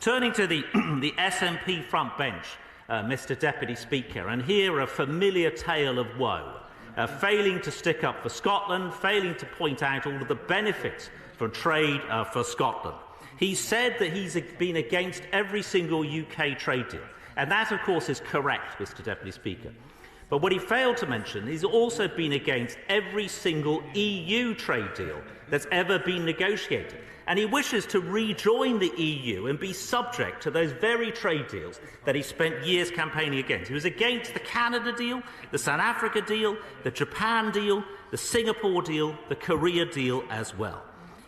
Turning to the SNP front bench, Mr Deputy Speaker, and here a familiar tale of woe, failing to stick up for Scotland, failing to point out all of the benefits for trade for Scotland. He said that he's been against every single UK trade deal, and that, of course, is correct, Mr Deputy Speaker. But what he failed to mention, he's also been against every single EU trade deal that's ever been negotiated. And he wishes to rejoin the EU and be subject to those very trade deals that he spent years campaigning against. He was against the Canada deal, the South Africa deal, the Japan deal, the Singapore deal, the Korea deal as well.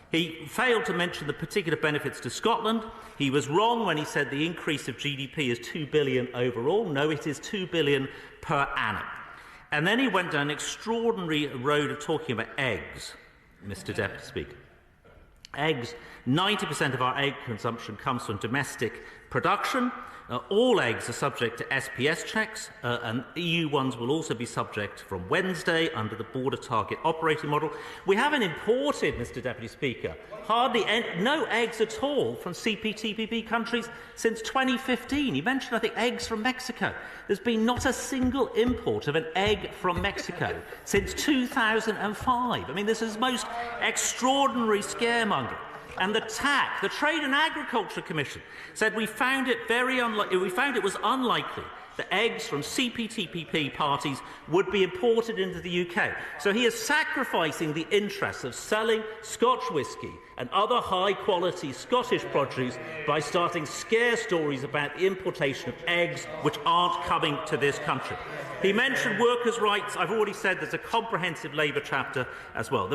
He failed to mention the particular benefits to Scotland. He was wrong when he said the increase of GDP is $2 billion overall. No, it is $2 billion per annum. And then he went down an extraordinary road of talking about eggs, Mr Deputy Speaker. Eggs, 90% of our egg consumption comes from domestic production. All eggs are subject to SPS checks, and EU ones will also be subject from Wednesday under the border target operating model. We haven't imported, Mr Deputy Speaker, no eggs at all from CPTPP countries since 2015. He mentioned, I think, eggs from Mexico. There's been not a single import of an egg from Mexico since 2005. I mean, this is most extraordinary scaremongering. And the TAC, the Trade and Agriculture Commission, said we found it was unlikely that eggs from CPTPP parties would be imported into the UK. So he is sacrificing the interests of selling Scotch whisky and other high-quality Scottish produce by starting scare stories about the importation of eggs which aren't coming to this country. He mentioned workers' rights. I've already said there's a comprehensive Labour chapter as well.